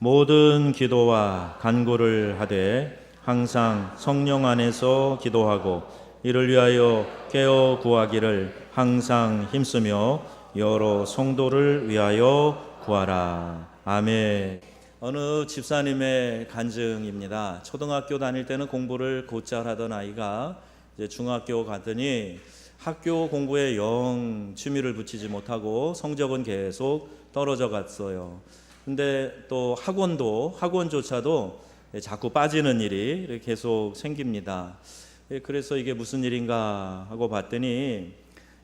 모든 기도와 간구를 하되 항상 성령 안에서 기도하고 이를 위하여 깨어 구하기를 항상 힘쓰며 여러 성도를 위하여 구하라. 아멘. 어느 집사님의 간증입니다. 초등학교 다닐 때는 공부를 곧잘 하던 아이가 이제 중학교 갔더니 학교 공부에 영 취미를 붙이지 못하고 성적은 계속 떨어져 갔어요. 근데 또 학원조차도 자꾸 빠지는 일이 계속 생깁니다. 그래서 이게 무슨 일인가 하고 봤더니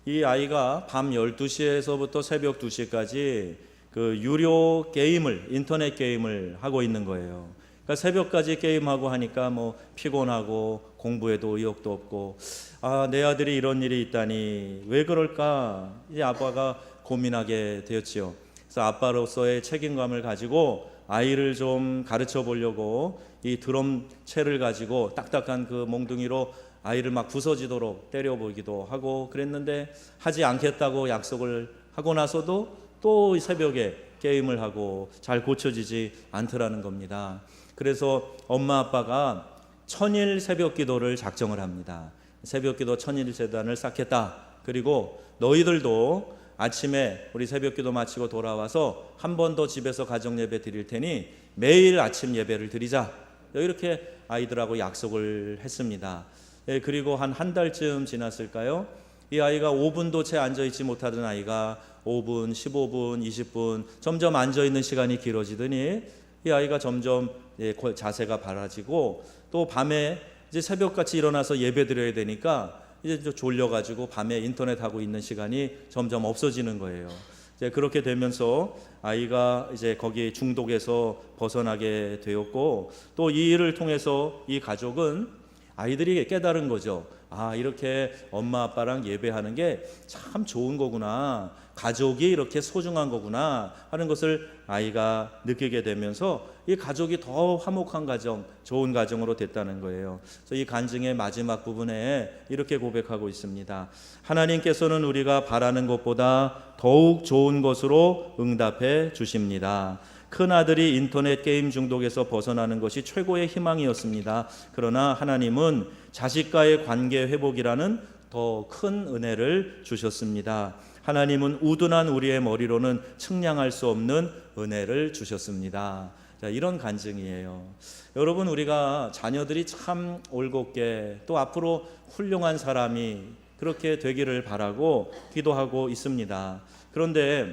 이 아이가 밤 12시에서부터 새벽 2시까지 그 유료 게임을, 인터넷 게임을 하고 있는 거예요. 그러니까 새벽까지 게임하고 하니까 뭐 피곤하고 공부에도 의욕도 없고, 내 아들이 이런 일이 있다니 왜 그럴까? 이제 아빠가 고민하게 되었지요. 그래서 아빠로서의 책임감을 가지고 아이를 좀 가르쳐 보려고 이 드럼체를 가지고 딱딱한 그 몽둥이로 아이를 막 부서지도록 때려보기도 하고 그랬는데, 하지 않겠다고 약속을 하고 나서도 또 새벽에 게임을 하고 잘 고쳐지지 않더라는 겁니다. 그래서 엄마 아빠가 천일 새벽 기도를 작정을 합니다. 새벽 기도 천일 재단을 쌓겠다. 그리고 너희들도 아침에 우리 새벽 기도 마치고 돌아와서 한 번 더 집에서 가정 예배 드릴 테니 매일 아침 예배를 드리자. 이렇게 아이들하고 약속을 했습니다. 그리고 한 달쯤 지났을까요? 이 아이가 5분도 채 앉아있지 못하던 아이가 5분, 15분, 20분 점점 앉아있는 시간이 길어지더니 이 아이가 점점 자세가 바라지고, 또 밤에 이제 새벽같이 일어나서 예배 드려야 되니까 이제 졸려가지고 밤에 인터넷 하고 있는 시간이 점점 없어지는 거예요. 이제 그렇게 되면서 아이가 이제 거기 중독에서 벗어나게 되었고, 또 이 일을 통해서 이 가족은 아이들이 깨달은 거죠. 이렇게 엄마 아빠랑 예배하는 게 참 좋은 거구나, 가족이 이렇게 소중한 거구나 하는 것을 아이가 느끼게 되면서 이 가족이 더 화목한 가정, 좋은 가정으로 됐다는 거예요. 그래서 이 간증의 마지막 부분에 이렇게 고백하고 있습니다. 하나님께서는 우리가 바라는 것보다 더욱 좋은 것으로 응답해 주십니다. 큰아들이 인터넷 게임 중독에서 벗어나는 것이 최고의 희망이었습니다. 그러나 하나님은 자식과의 관계 회복이라는 더 큰 은혜를 주셨습니다. 하나님은 우둔한 우리의 머리로는 측량할 수 없는 은혜를 주셨습니다. 자, 이런 간증이에요. 여러분, 우리가 자녀들이 참 올곧게 또 앞으로 훌륭한 사람이 그렇게 되기를 바라고 기도하고 있습니다. 그런데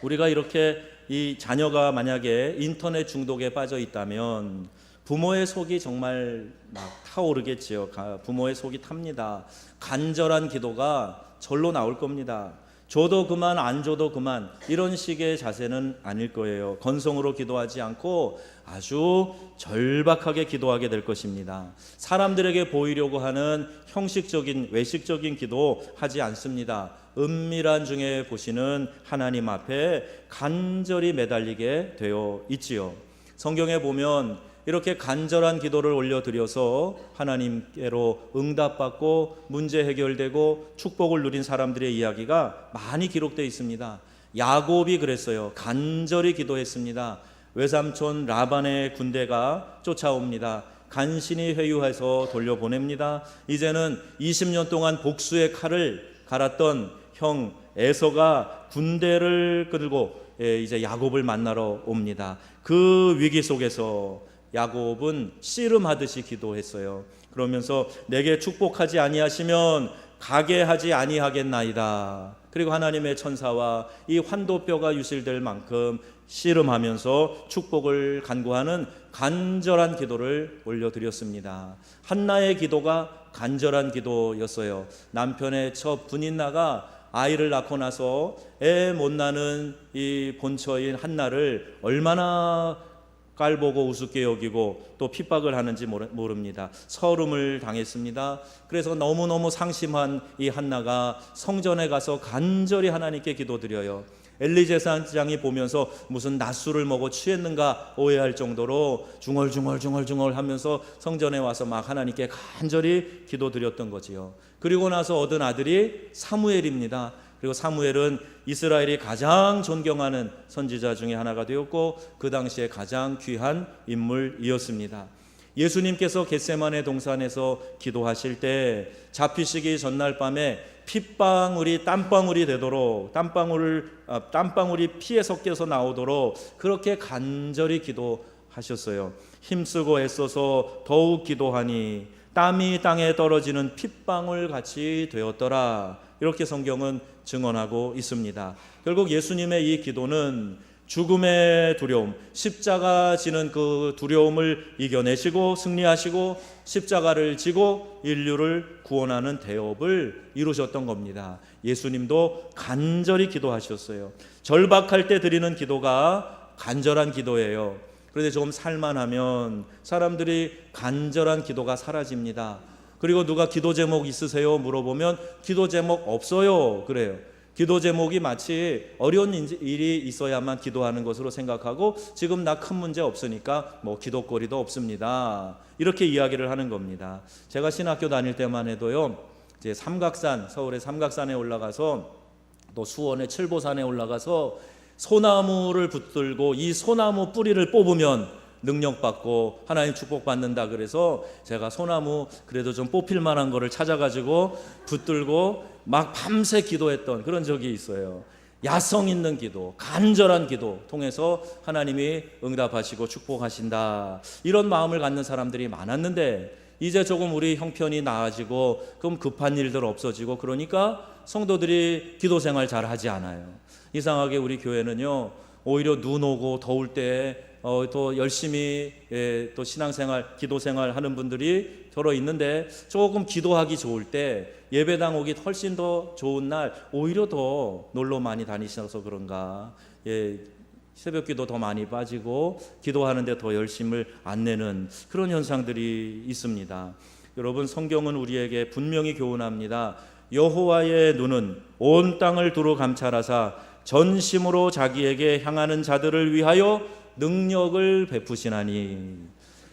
우리가 이렇게 이 자녀가 만약에 인터넷 중독에 빠져 있다면 부모의 속이 정말 막 타오르겠지요. 부모의 속이 탑니다. 간절한 기도가 절로 나올 겁니다. 줘도 그만, 안 줘도 그만, 이런 식의 자세는 아닐 거예요. 건성으로 기도하지 않고 아주 절박하게 기도하게 될 것입니다. 사람들에게 보이려고 하는 형식적인, 외식적인 기도 하지 않습니다. 은밀한 중에 보시는 하나님 앞에 간절히 매달리게 되어 있지요. 성경에 보면 이렇게 간절한 기도를 올려드려서 하나님께로 응답받고 문제 해결되고 축복을 누린 사람들의 이야기가 많이 기록되어 있습니다. 야곱이 그랬어요. 간절히 기도했습니다. 외삼촌 라반의 군대가 쫓아옵니다. 간신히 회유해서 돌려보냅니다. 이제는 20년 동안 복수의 칼을 갈았던 형 에서가 군대를 끌고 이제 야곱을 만나러 옵니다. 그 위기 속에서 야곱은 씨름하듯이 기도했어요. 그러면서 내게 축복하지 아니하시면 가게 하지 아니하겠나이다. 그리고 하나님의 천사와 이 환도뼈가 유실될 만큼 씨름하면서 축복을 간구하는 간절한 기도를 올려드렸습니다. 한나의 기도가 간절한 기도였어요. 남편의 첫 분인나가 아이를 낳고 나서 애 못 낳는 이 본처인 한나를 얼마나 깔보고 우습게 여기고 또 핍박을 하는지 모릅니다. 서름을 당했습니다. 그래서 너무너무 상심한 이 한나가 성전에 가서 간절히 하나님께 기도드려요. 엘리 제사장이 보면서 무슨 낮술을 먹어 취했는가 오해할 정도로 중얼중얼 하면서 성전에 와서 막 하나님께 간절히 기도드렸던 거지요. 그리고 나서 얻은 아들이 사무엘입니다. 그리고 사무엘은 이스라엘이 가장 존경하는 선지자 중에 하나가 되었고 그 당시에 가장 귀한 인물이었습니다. 예수님께서 겟세마네 동산에서 기도하실 때 잡히시기 전날 밤에 핏방울이 땀방울이 되도록 땀방울이 피에 섞여서 나오도록 그렇게 간절히 기도하셨어요. 힘쓰고 애써서 더욱 기도하니 땀이 땅에 떨어지는 핏방울 같이 되었더라. 이렇게 성경은 증언하고 있습니다. 결국 예수님의 이 기도는 죽음의 두려움, 십자가 지는 그 두려움을 이겨내시고 승리하시고 십자가를 지고 인류를 구원하는 대업을 이루셨던 겁니다. 예수님도 간절히 기도하셨어요. 절박할 때 드리는 기도가 간절한 기도예요. 그런데 조금 살만하면 사람들이 간절한 기도가 사라집니다. 그리고 누가 기도 제목 있으세요? 물어보면 기도 제목 없어요. 그래요. 기도 제목이 마치 어려운 일이 있어야만 기도하는 것으로 생각하고 지금 나 큰 문제 없으니까 뭐 기도거리도 없습니다. 이렇게 이야기를 하는 겁니다. 제가 신학교 다닐 때만 해도요, 이제 삼각산, 서울의 삼각산에 올라가서 또 수원의 칠보산에 올라가서 소나무를 붙들고 이 소나무 뿌리를 뽑으면 능력받고 하나님 축복받는다 그래서 제가 소나무 그래도 좀 뽑힐 만한 거를 찾아가지고 붙들고 막 밤새 기도했던 그런 적이 있어요. 야성 있는 기도, 간절한 기도 통해서 하나님이 응답하시고 축복하신다, 이런 마음을 갖는 사람들이 많았는데 이제 조금 우리 형편이 나아지고 그럼 급한 일들 없어지고 그러니까 성도들이 기도 생활 잘 하지 않아요. 이상하게 우리 교회는요, 오히려 눈 오고 더울 때 또 열심히 또 신앙생활, 기도생활 하는 분들이 더러 있는데 조금 기도하기 좋을 때 예배당 오기 훨씬 더 좋은 날 오히려 더 놀러 많이 다니셔서 그런가, 새벽기도 더 많이 빠지고 기도하는데 더 열심을 안 내는 그런 현상들이 있습니다. 여러분, 성경은 우리에게 분명히 교훈합니다. 여호와의 눈은 온 땅을 두루 감찰하사 전심으로 자기에게 향하는 자들을 위하여 능력을 베푸시나니.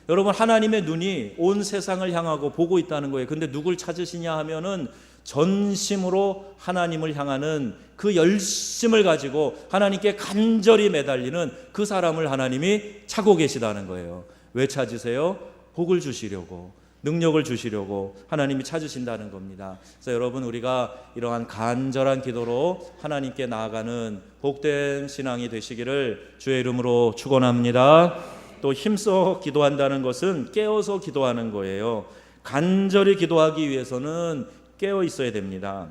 여러분, 하나님의 눈이 온 세상을 향하고 보고 있다는 거예요. 근데 누굴 찾으시냐 하면은 전심으로 하나님을 향하는 그 열심을 가지고 하나님께 간절히 매달리는 그 사람을 하나님이 찾고 계시다는 거예요. 왜 찾으세요? 복을 주시려고, 능력을 주시려고 하나님이 찾으신다는 겁니다. 그래서 여러분, 우리가 이러한 간절한 기도로 하나님께 나아가는 복된 신앙이 되시기를 주의 이름으로 축원합니다. 또 힘써 기도한다는 것은 깨어서 기도하는 거예요. 간절히 기도하기 위해서는 깨어 있어야 됩니다.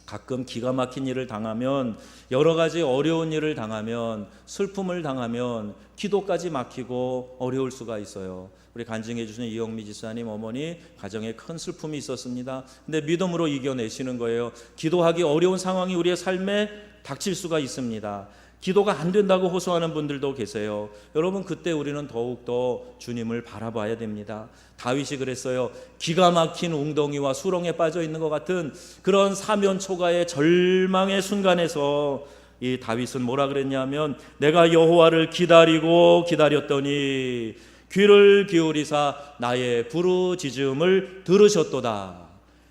가끔 기가 막힌 일을 당하면, 여러 가지 어려운 일을 당하면, 슬픔을 당하면 기도까지 막히고 어려울 수가 있어요. 우리 간증해 주신 이영미 지사님 어머니 가정에 큰 슬픔이 있었습니다. 근데 믿음으로 이겨내시는 거예요. 기도하기 어려운 상황이 우리의 삶에 닥칠 수가 있습니다. 기도가 안 된다고 호소하는 분들도 계세요. 여러분, 그때 우리는 더욱더 주님을 바라봐야 됩니다. 다윗이 그랬어요. 기가 막힌 웅덩이와 수렁에 빠져 있는 것 같은 그런 사면초가의 절망의 순간에서 이 다윗은 뭐라 그랬냐면, 내가 여호와를 기다리고 기다렸더니 귀를 기울이사 나의 부르짖음을 들으셨도다.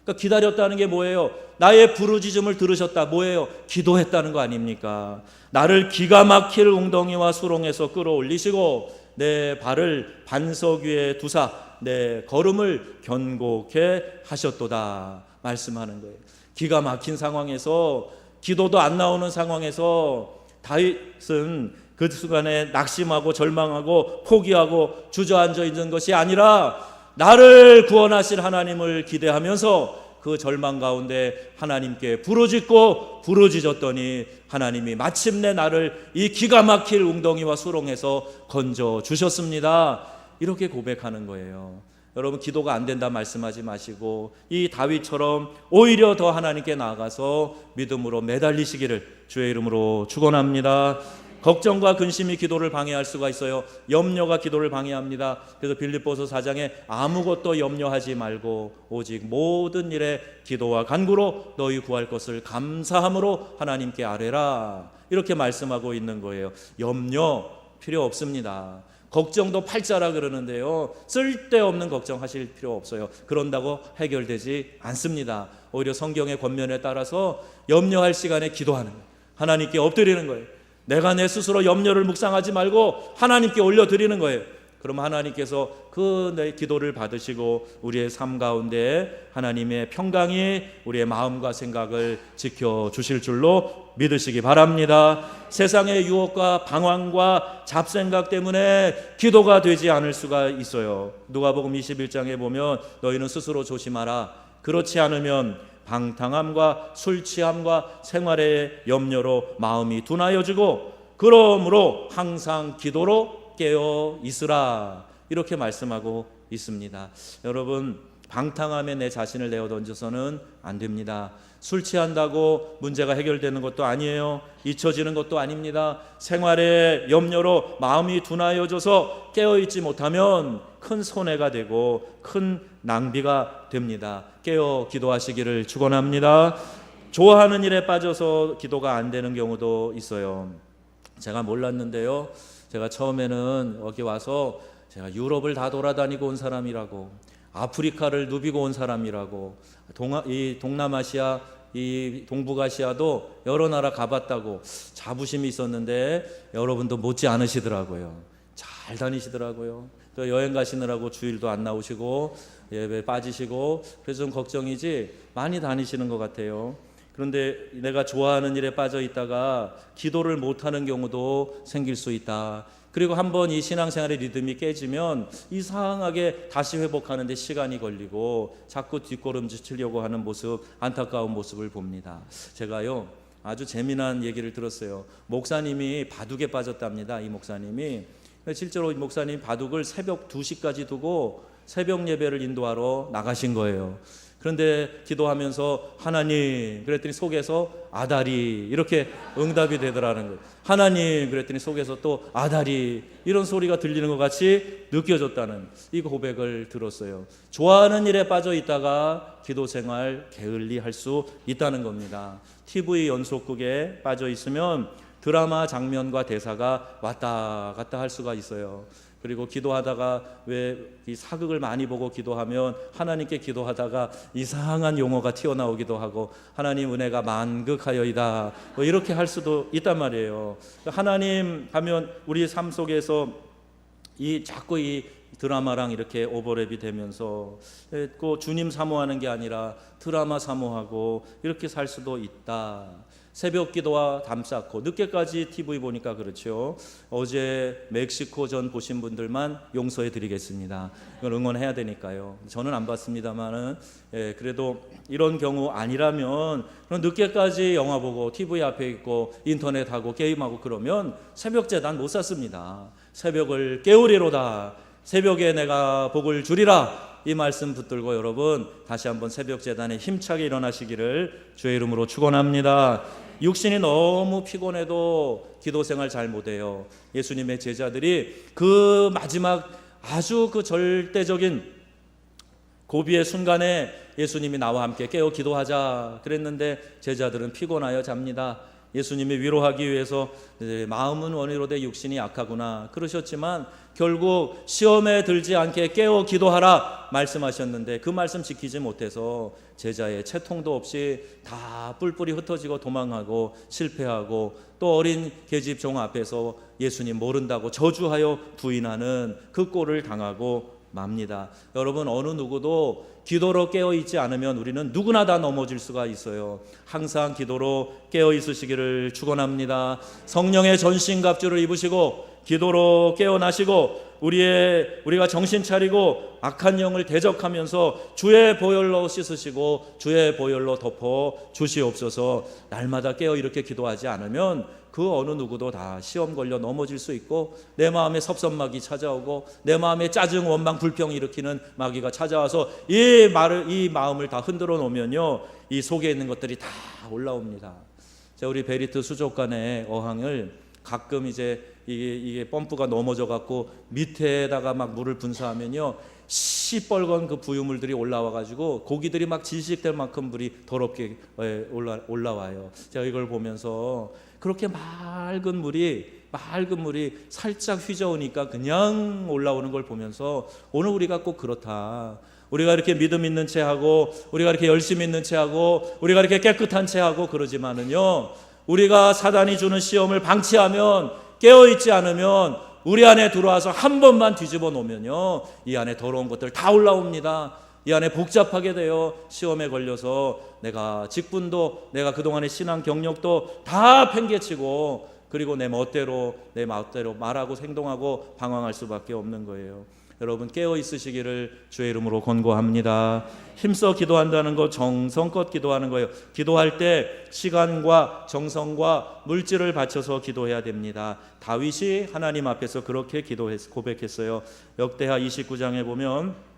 그러니까 기다렸다는 게 뭐예요? 나의 부르짖음을 들으셨다. 뭐예요? 기도했다는 거 아닙니까? 나를 기가 막힐 웅덩이와 수렁에서 끌어올리시고 내 발을 반석 위에 두사 내 걸음을 견고케 하셨도다 말씀하는 거예요. 기가 막힌 상황에서, 기도도 안 나오는 상황에서 다윗은 그 순간에 낙심하고 절망하고 포기하고 주저앉아 있는 것이 아니라 나를 구원하실 하나님을 기대하면서 그 절망 가운데 하나님께 부르짖었더니 하나님이 마침내 나를 이 기가 막힐 웅덩이와 수렁에서 건져 주셨습니다. 이렇게 고백하는 거예요. 여러분, 기도가 안 된다 말씀하지 마시고 이 다윗처럼 오히려 더 하나님께 나아가서 믿음으로 매달리시기를 주의 이름으로 축원합니다. 걱정과 근심이 기도를 방해할 수가 있어요. 염려가 기도를 방해합니다. 그래서 빌립보서 4장에 아무것도 염려하지 말고 오직 모든 일에 기도와 간구로 너희 구할 것을 감사함으로 하나님께 아뢰라, 이렇게 말씀하고 있는 거예요. 염려 필요 없습니다. 걱정도 팔자라 그러는데요, 쓸데없는 걱정하실 필요 없어요. 그런다고 해결되지 않습니다. 오히려 성경의 권면에 따라서 염려할 시간에 기도하는 거예요. 하나님께 엎드리는 거예요. 내가 내 스스로 염려를 묵상하지 말고 하나님께 올려드리는 거예요. 그럼 하나님께서 그 내 기도를 받으시고 우리의 삶 가운데 하나님의 평강이 우리의 마음과 생각을 지켜주실 줄로 믿으시기 바랍니다. 세상의 유혹과 방황과 잡생각 때문에 기도가 되지 않을 수가 있어요. 누가복음 21장에 보면 너희는 스스로 조심하라. 그렇지 않으면 방탕함과 술 취함과 생활의 염려로 마음이 둔하여지고 그러므로 항상 기도로 깨어 있으라, 이렇게 말씀하고 있습니다. 여러분, 방탕함에 내 자신을 내어 던져서는 안 됩니다. 술 취한다고 문제가 해결되는 것도 아니에요. 잊혀지는 것도 아닙니다. 생활의 염려로 마음이 둔하여져서 깨어있지 못하면 큰 손해가 되고 큰 낭비가 됩니다. 깨어 기도하시기를 축원합니다. 좋아하는 일에 빠져서 기도가 안 되는 경우도 있어요. 제가 몰랐는데요, 제가 처음에는 여기 와서 제가 유럽을 다 돌아다니고 온 사람이라고, 아프리카를 누비고 온 사람이라고, 이 동남아시아, 이 동북아시아도 여러 나라 가봤다고 자부심이 있었는데 여러분도 못지 않으시더라고요. 잘 다니시더라고요. 또 여행 가시느라고 주일도 안 나오시고 예배 빠지시고, 그래서 좀 걱정이지 많이 다니시는 것 같아요. 그런데 내가 좋아하는 일에 빠져 있다가 기도를 못하는 경우도 생길 수 있다. 그리고 한번 이 신앙생활의 리듬이 깨지면 이상하게 다시 회복하는 데 시간이 걸리고 자꾸 뒷걸음질 치려고 하는 모습, 안타까운 모습을 봅니다. 제가요, 아주 재미난 얘기를 들었어요. 목사님이 바둑에 빠졌답니다. 이 목사님이 실제로 이 목사님 바둑을 새벽 2시까지 두고 새벽 예배를 인도하러 나가신 거예요. 그런데 기도하면서 하나님 그랬더니 속에서 아다리 이렇게 응답이 되더라는 거예요. 하나님 그랬더니 속에서 또 아다리 이런 소리가 들리는 것 같이 느껴졌다는 이 고백을 들었어요. 좋아하는 일에 빠져 있다가 기도 생활 게을리 할 수 있다는 겁니다. TV 연속극에 빠져 있으면 드라마 장면과 대사가 왔다 갔다 할 수가 있어요. 그리고 기도하다가 왜 이 사극을 많이 보고 기도하면 하나님께 기도하다가 이상한 용어가 튀어나오기도 하고 하나님 은혜가 만극하여이다 뭐 이렇게 할 수도 있단 말이에요. 하나님 하면 우리 삶 속에서 자꾸 이 드라마랑 이렇게 오버랩이 되면서 꼭 주님 사모하는 게 아니라 드라마 사모하고 이렇게 살 수도 있다. 새벽 기도와 담 쌓고 늦게까지 TV 보니까 그렇죠. 어제 멕시코전 보신 분들만 용서해 드리겠습니다. 이걸 응원해야 되니까요. 저는 안 봤습니다만은 그래도 이런 경우 아니라면 그럼 늦게까지 영화 보고 TV 앞에 있고 인터넷하고 게임하고 그러면 새벽 제단 못 샀습니다. 새벽을 깨우리로다. 새벽에 내가 복을 주리라. 이 말씀 붙들고 여러분 다시 한번 새벽 제단에 힘차게 일어나시기를 주의 이름으로 축원합니다. 육신이 너무 피곤해도 기도 생활 잘 못해요. 예수님의 제자들이 그 마지막 아주 그 절대적인 고비의 순간에 예수님이 나와 함께 깨어 기도하자 그랬는데 제자들은 피곤하여 잡니다. 예수님이 위로하기 위해서 마음은 원이로되 육신이 약하구나 그러셨지만 결국 시험에 들지 않게 깨어 기도하라 말씀하셨는데 그 말씀 지키지 못해서 제자의 채통도 없이 다 뿔뿔이 흩어지고 도망하고 실패하고 또 어린 계집 종 앞에서 예수님 모른다고 저주하여 부인하는 그 꼴을 당하고 맙니다. 여러분 어느 누구도 기도로 깨어있지 않으면 우리는 누구나 다 넘어질 수가 있어요. 항상 기도로 깨어있으시기를 축원합니다. 성령의 전신갑주를 입으시고 기도로 깨어나시고 우리가 정신 차리고 악한 영을 대적하면서 주의 보혈로 씻으시고 주의 보혈로 덮어 주시옵소서. 날마다 깨어 이렇게 기도하지 않으면 그 어느 누구도 다 시험 걸려 넘어질 수 있고 내 마음에 섭섭마귀 찾아오고 내 마음에 짜증 원망 불평 일으키는 마귀가 찾아와서 이 마음을 다 흔들어 놓으면요 이 속에 있는 것들이 다 올라옵니다. 우리 베리트 수족관의 어항을 가끔 이제 이게 펌프가 넘어져 갖고 밑에다가 막 물을 분사하면요 시뻘건 그 부유물들이 올라와 가지고 고기들이 막 질식될 만큼 물이 더럽게 올라와요. 제가 이걸 보면서 그렇게 맑은 물이 맑은 물이 살짝 휘저으니까 그냥 올라오는 걸 보면서 오늘 우리가 꼭 그렇다. 우리가 이렇게 믿음 있는 채 하고, 우리가 이렇게 열심히 있는 채 하고, 우리가 이렇게 깨끗한 채 하고 그러지만은요, 우리가 사단이 주는 시험을 방치하면, 깨어있지 않으면 우리 안에 들어와서 한 번만 뒤집어 놓으면요, 이 안에 더러운 것들 다 올라옵니다. 이 안에 복잡하게 되어 시험에 걸려서 내가 직분도, 내가 그동안의 신앙 경력도 다 팽개치고, 그리고 내 멋대로 말하고 행동하고 방황할 수밖에 없는 거예요. 여러분, 깨어 있으시기를 주의 이름으로 권고합니다. 힘써 기도한다는 거 정성껏 기도하는 거예요. 기도할 때 시간과 정성과 물질을 바쳐서 기도해야 됩니다. 다윗이 하나님 앞에서 그렇게 고백했어요. 역대하 29장에 보면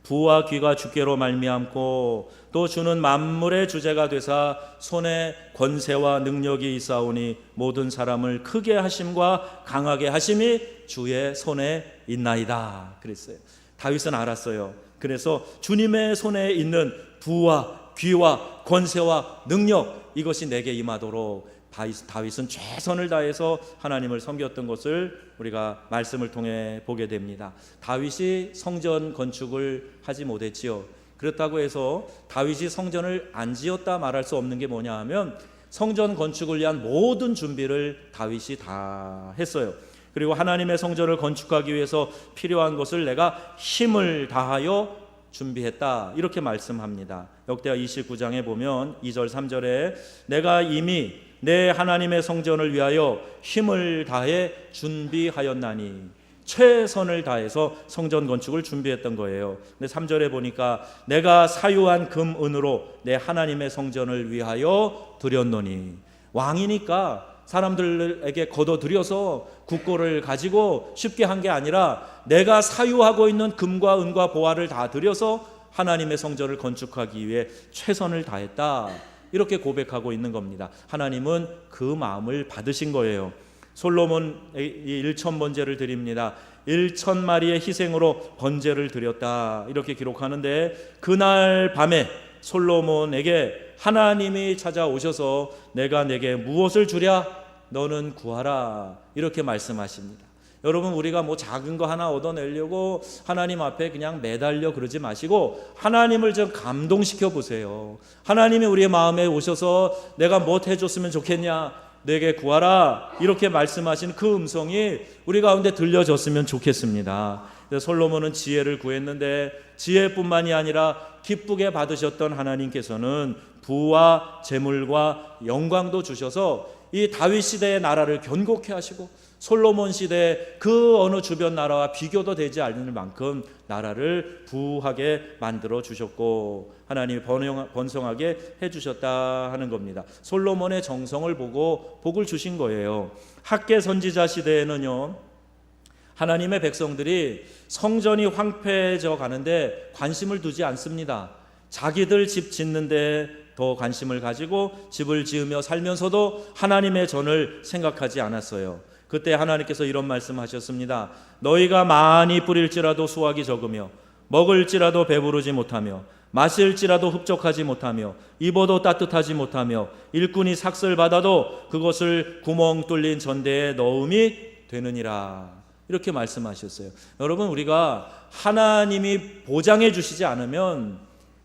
부와 귀가 주께로 말미암고 또 주는 만물의 주제가 되사 손에 권세와 능력이 있사오니 모든 사람을 크게 하심과 강하게 하심이 주의 손에 있나이다 그랬어요. 다윗은 알았어요. 그래서 주님의 손에 있는 부와 귀와 권세와 능력, 이것이 내게 임하도록 다윗은 최선을 다해서 하나님을 섬겼던 것을 우리가 말씀을 통해 보게 됩니다. 다윗이 성전 건축을 하지 못했지요. 그렇다고 해서 다윗이 성전을 안 지었다 말할 수 없는 게 뭐냐 하면, 성전 건축을 위한 모든 준비를 다윗이 다 했어요. 그리고 하나님의 성전을 건축하기 위해서 필요한 것을 내가 힘을 다하여 준비했다, 이렇게 말씀합니다. 역대하 29장에 보면 2절 3절에 내가 이미 내 하나님의 성전을 위하여 힘을 다해 준비하였나니, 최선을 다해서 성전 건축을 준비했던 거예요. 근데 3절에 보니까 내가 사유한 금 은으로 내 하나님의 성전을 위하여 드렸노니, 왕이니까 사람들에게 거둬들여서 국고를 가지고 쉽게 한 게 아니라 내가 사유하고 있는 금과 은과 보화를 다 들여서 하나님의 성전을 건축하기 위해 최선을 다했다, 이렇게 고백하고 있는 겁니다. 하나님은 그 마음을 받으신 거예요. 솔로몬 1,000번제를 드립니다. 1,000마리의 희생으로 번제를 드렸다, 이렇게 기록하는데, 그날 밤에 솔로몬에게 하나님이 찾아오셔서 내가 내게 무엇을 주랴? 너는 구하라, 이렇게 말씀하십니다. 여러분, 우리가 뭐 작은 거 하나 얻어내려고 하나님 앞에 그냥 매달려 그러지 마시고 하나님을 좀 감동시켜 보세요. 하나님이 우리의 마음에 오셔서 내가 뭐 해줬으면 좋겠냐, 내게 구하라, 이렇게 말씀하신 그 음성이 우리 가운데 들려졌으면 좋겠습니다. 솔로몬은 지혜를 구했는데 지혜뿐만이 아니라 기쁘게 받으셨던 하나님께서는 부와 재물과 영광도 주셔서 이 다윗 시대의 나라를 견고케 하시고 솔로몬 시대 그 어느 주변 나라와 비교도 되지 않을 만큼 나라를 부하게 만들어 주셨고 하나님이 번성하게 해주셨다 하는 겁니다. 솔로몬의 정성을 보고 복을 주신 거예요. 학개 선지자 시대에는요, 하나님의 백성들이 성전이 황폐해져 가는데 관심을 두지 않습니다. 자기들 집 짓는데 더 관심을 가지고 집을 지으며 살면서도 하나님의 전을 생각하지 않았어요. 그때 하나님께서 이런 말씀하셨습니다. 너희가 많이 뿌릴지라도 수확이 적으며 먹을지라도 배부르지 못하며 마실지라도 흡족하지 못하며 입어도 따뜻하지 못하며 일꾼이 삭슬 받아도 그것을 구멍 뚫린 전대에 넣음이 되느니라, 이렇게 말씀하셨어요. 여러분, 우리가 하나님이 보장해 주시지 않으면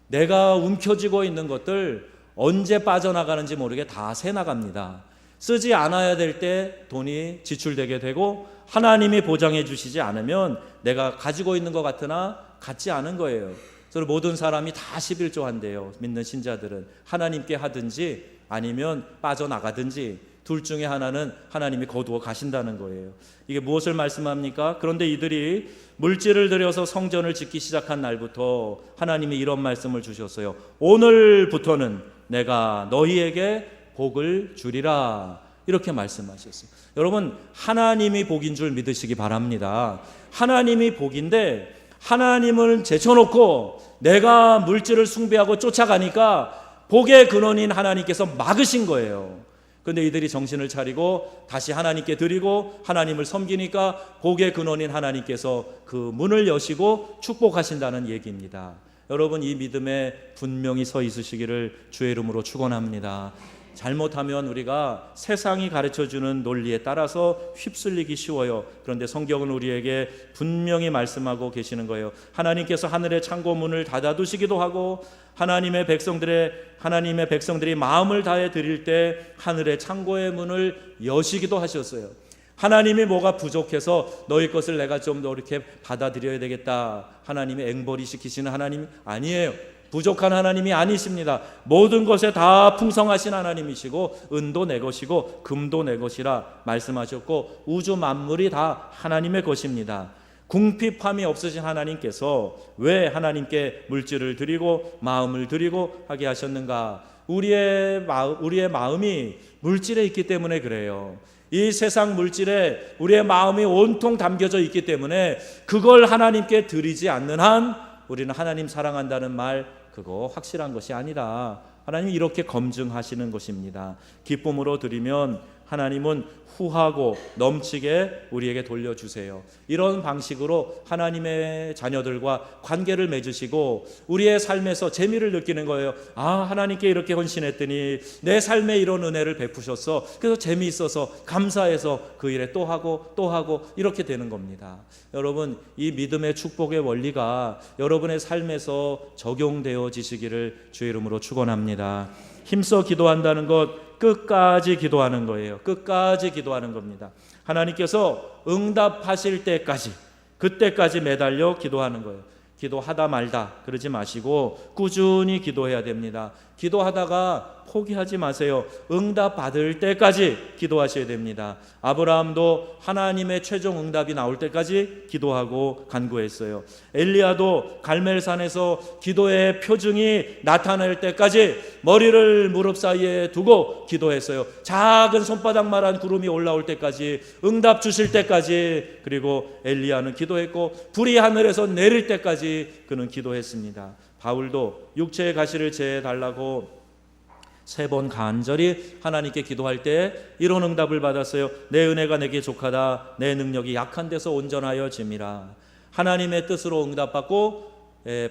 내가 움켜쥐고 있는 것들 언제 빠져나가는지 모르게 다 새나갑니다. 쓰지 않아야 될 때 돈이 지출되게 되고 하나님이 보장해 주시지 않으면 내가 가지고 있는 것 같으나 갖지 않은 거예요. 그래서 모든 사람이 다 11조 한대요. 믿는 신자들은 하나님께 하든지 아니면 빠져나가든지 둘 중에 하나는 하나님이 거두어 가신다는 거예요. 이게 무엇을 말씀합니까? 그런데 이들이 물질을 들여서 성전을 짓기 시작한 날부터 하나님이 이런 말씀을 주셨어요. 오늘부터는 내가 너희에게 복을 주리라, 이렇게 말씀하셨어요. 여러분, 하나님이 복인 줄 믿으시기 바랍니다. 하나님이 복인데 하나님을 제쳐놓고 내가 물질을 숭배하고 쫓아가니까 복의 근원인 하나님께서 막으신 거예요. 그런데 이들이 정신을 차리고 다시 하나님께 드리고 하나님을 섬기니까 복의 근원인 하나님께서 그 문을 여시고 축복하신다는 얘기입니다. 여러분, 이 믿음에 분명히 서 있으시기를 주의 이름으로 축원합니다. 잘못하면 우리가 세상이 가르쳐주는 논리에 따라서 휩쓸리기 쉬워요. 그런데 성경은 우리에게 분명히 말씀하고 계시는 거예요. 하나님께서 하늘의 창고문을 닫아두시기도 하고 하나님의 백성들이 마음을 다해 드릴 때 하늘의 창고의 문을 여시기도 하셨어요. 하나님이 뭐가 부족해서 너희 것을 내가 좀 더 이렇게 받아들여야 되겠다, 하나님이 앵벌이 시키시는 하나님이 아니에요. 부족한 하나님이 아니십니다. 모든 것에 다 풍성하신 하나님이시고 은도 내 것이고 금도 내 것이라 말씀하셨고 우주 만물이 다 하나님의 것입니다. 궁핍함이 없으신 하나님께서 왜 하나님께 물질을 드리고 마음을 드리고 하게 하셨는가? 우리의 마음이 물질에 있기 때문에 그래요. 이 세상 물질에 우리의 마음이 온통 담겨져 있기 때문에 그걸 하나님께 드리지 않는 한 우리는 하나님 사랑한다는 말, 그거 확실한 것이 아니라 하나님이 이렇게 검증하시는 것입니다. 기쁨으로 드리면 하나님은 후하고 넘치게 우리에게 돌려주세요. 이런 방식으로 하나님의 자녀들과 관계를 맺으시고 우리의 삶에서 재미를 느끼는 거예요. 아, 하나님께 이렇게 헌신했더니 내 삶에 이런 은혜를 베푸셨어. 그래서 재미있어서 감사해서 그 일에 또 하고 이렇게 되는 겁니다. 여러분, 이 믿음의 축복의 원리가 여러분의 삶에서 적용되어지시기를 주의 이름으로 축원합니다. 힘써 기도한다는 것, 끝까지 기도하는 거예요. 끝까지 기도하는 겁니다. 하나님께서 응답하실 때까지, 그때까지 매달려 기도하는 거예요. 기도하다 말다 그러지 마시고 꾸준히 기도해야 됩니다. 기도하다가 포기하지 마세요. 응답 받을 때까지 기도하셔야 됩니다. 아브라함도 하나님의 최종 응답이 나올 때까지 기도하고 간구했어요. 엘리야도 갈멜산에서 기도의 표징이 나타날 때까지 머리를 무릎 사이에 두고 기도했어요. 작은 손바닥만한 구름이 올라올 때까지, 응답 주실 때까지. 그리고 엘리야는 기도했고 불이 하늘에서 내릴 때까지 그는 기도했습니다. 바울도 육체의 가시를 제해달라고 3번 간절히 하나님께 기도할 때 이런 응답을 받았어요. 내 은혜가 내게 족하다. 내 능력이 약한 데서 온전하여 짐이라. 하나님의 뜻으로 응답받고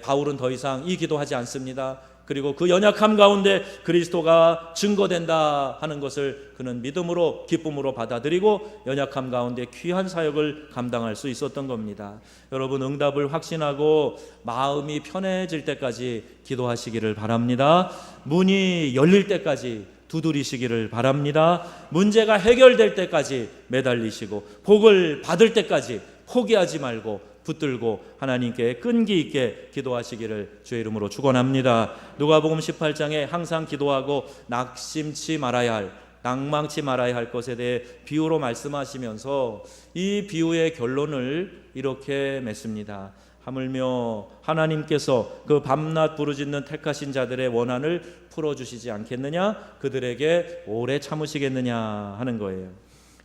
바울은 더 이상 이 기도하지 않습니다. 그리고 그 연약함 가운데 그리스도가 증거된다 하는 것을 그는 믿음으로 기쁨으로 받아들이고 연약함 가운데 귀한 사역을 감당할 수 있었던 겁니다. 여러분, 응답을 확신하고 마음이 편해질 때까지 기도하시기를 바랍니다. 문이 열릴 때까지 두드리시기를 바랍니다. 문제가 해결될 때까지 매달리시고 복을 받을 때까지 포기하지 말고 붙들고 하나님께 끈기 있게 기도하시기를 주의 이름으로 축원합니다. 누가복음 18장에 항상 기도하고 낙심치 말아야 할, 낭망치 말아야 할 것에 대해 비유로 말씀하시면서 이 비유의 결론을 이렇게 맺습니다. 하물며 하나님께서 그 밤낮 부르짖는 택하신 자들의 원한을 풀어주시지 않겠느냐? 그들에게 오래 참으시겠느냐 하는 거예요.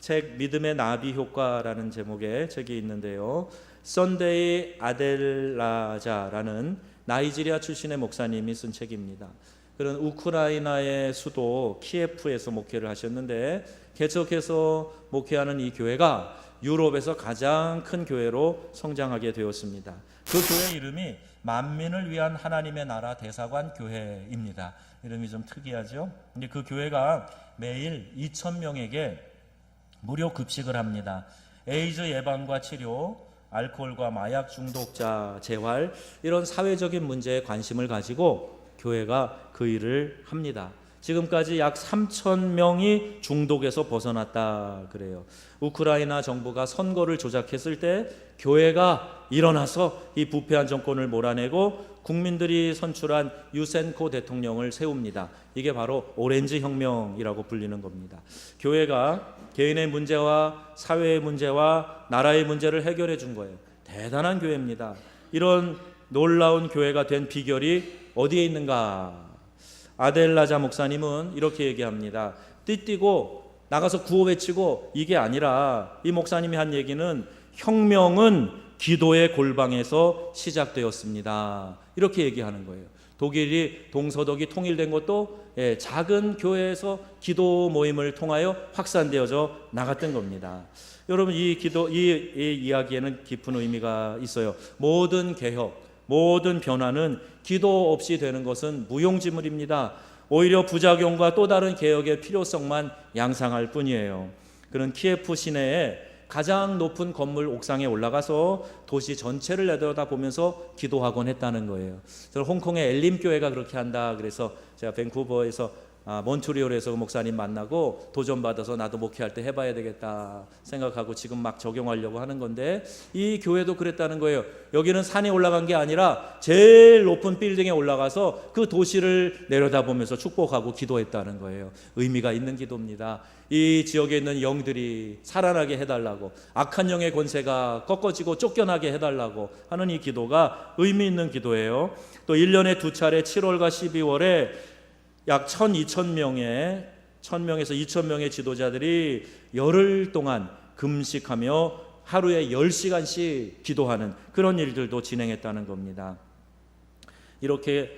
책 믿음의 나비 효과라는 제목의 책이 있는데요, 선데이 아델라자라는 나이지리아 출신의 목사님이 쓴 책입니다. 그런 우크라이나의 수도 키예프에서 목회를 하셨는데 개척해서 목회하는 이 교회가 유럽에서 가장 큰 교회로 성장하게 되었습니다. 그 교회 이름이 만민을 위한 하나님의 나라 대사관 교회입니다. 이름이 좀 특이하죠? 근데 그 교회가 매일 2,000명에게 무료 급식을 합니다. 에이즈 예방과 치료, 알코올과 마약 중독자 재활, 이런 사회적인 문제에 관심을 가지고 교회가 그 일을 합니다. 지금까지 약 3,000명이 중독에서 벗어났다 그래요. 우크라이나 정부가 선거를 조작했을 때 교회가 일어나서 이 부패한 정권을 몰아내고 국민들이 선출한 유센코 대통령을 세웁니다. 이게 바로 오렌지 혁명이라고 불리는 겁니다. 교회가 개인의 문제와 사회의 문제와 나라의 문제를 해결해 준 거예요. 대단한 교회입니다. 이런 놀라운 교회가 된 비결이 어디에 있는가? 아델라자 목사님은 이렇게 얘기합니다. 띠띠고 나가서 구호 외치고 이게 아니라, 이 목사님이 한 얘기는 혁명은 기도의 골방에서 시작되었습니다. 이렇게 얘기하는 거예요. 독일이 동서독이 통일된 것도 작은 교회에서 기도 모임을 통하여 확산되어져 나갔던 겁니다. 여러분, 이 이야기에는 깊은 의미가 있어요. 모든 개혁, 모든 변화는 기도 없이 되는 것은 무용지물입니다. 오히려 부작용과 또 다른 개혁의 필요성만 양상할 뿐이에요. 그는 키예프 시내에 가장 높은 건물 옥상에 올라가서 도시 전체를 내려다보면서 기도하곤 했다는 거예요. 저는 홍콩의 엘림 교회가 그렇게 한다 그래서 제가 밴쿠버에서 몬트리올에서 목사님 만나고 도전받아서 나도 목회할 때 해봐야 되겠다 생각하고 지금 막 적용하려고 하는 건데, 이 교회도 그랬다는 거예요. 여기는 산에 올라간 게 아니라 제일 높은 빌딩에 올라가서 그 도시를 내려다보면서 축복하고 기도했다는 거예요. 의미가 있는 기도입니다. 이 지역에 있는 영들이 살아나게 해달라고, 악한 영의 권세가 꺾어지고 쫓겨나게 해달라고 하는 이 기도가 의미 있는 기도예요. 또 1년에 2차례 7월과 12월에 약 1,000~2,000명의 1,000명에서 2,000명의 지도자들이 열흘 동안 금식하며 하루에 10시간씩 기도하는 그런 일들도 진행했다는 겁니다. 이렇게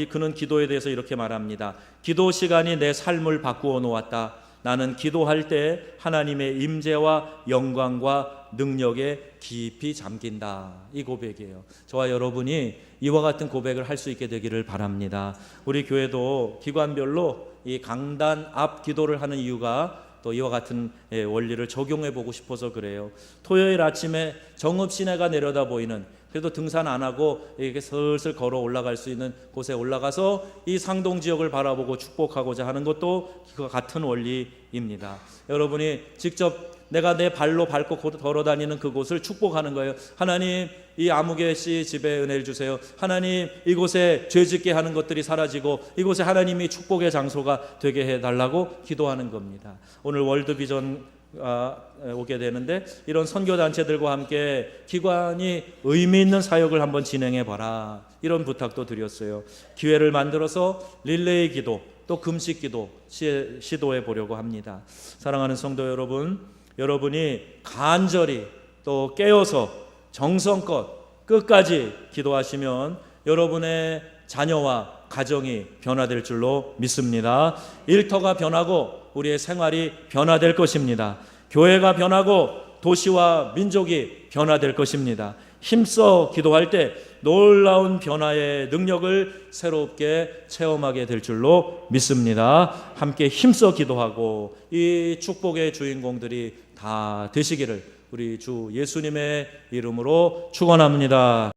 그는 기도에 대해서 이렇게 말합니다. 기도 시간이 내 삶을 바꾸어 놓았다. 나는 기도할 때 하나님의 임재와 영광과 능력에 깊이 잠긴다. 이 고백이에요. 저와 여러분이 이와 같은 고백을 할 수 있게 되기를 바랍니다. 우리 교회도 기관별로 이 강단 앞 기도를 하는 이유가 또 이와 같은 원리를 적용해 보고 싶어서 그래요. 토요일 아침에 정읍 시내가 내려다 보이는, 그래도 등산 안 하고 이렇게 슬슬 걸어 올라갈 수 있는 곳에 올라가서 이 상동 지역을 바라보고 축복하고자 하는 것도 그와 같은 원리입니다. 여러분이 직접 내가 내 발로 밟고 걸어 다니는 그곳을 축복하는 거예요. 하나님, 이 아무개 씨 집에 은혜를 주세요. 하나님, 이곳에 죄짓게 하는 것들이 사라지고 이곳에 하나님이 축복의 장소가 되게 해달라고 기도하는 겁니다. 오늘 월드비전 오게 되는데, 이런 선교단체들과 함께 기관이 의미 있는 사역을 한번 진행해 봐라, 이런 부탁도 드렸어요. 기회를 만들어서 릴레이 기도, 또 금식 기도 시도해 보려고 합니다. 사랑하는 성도 여러분, 여러분이 간절히 또 깨어서 정성껏 끝까지 기도하시면 여러분의 자녀와 가정이 변화될 줄로 믿습니다. 일터가 변하고 우리의 생활이 변화될 것입니다. 교회가 변하고 도시와 민족이 변화될 것입니다. 힘써 기도할 때 놀라운 변화의 능력을 새롭게 체험하게 될 줄로 믿습니다. 함께 힘써 기도하고 이 축복의 주인공들이 다 되시기를 우리 주 예수님의 이름으로 축원합니다.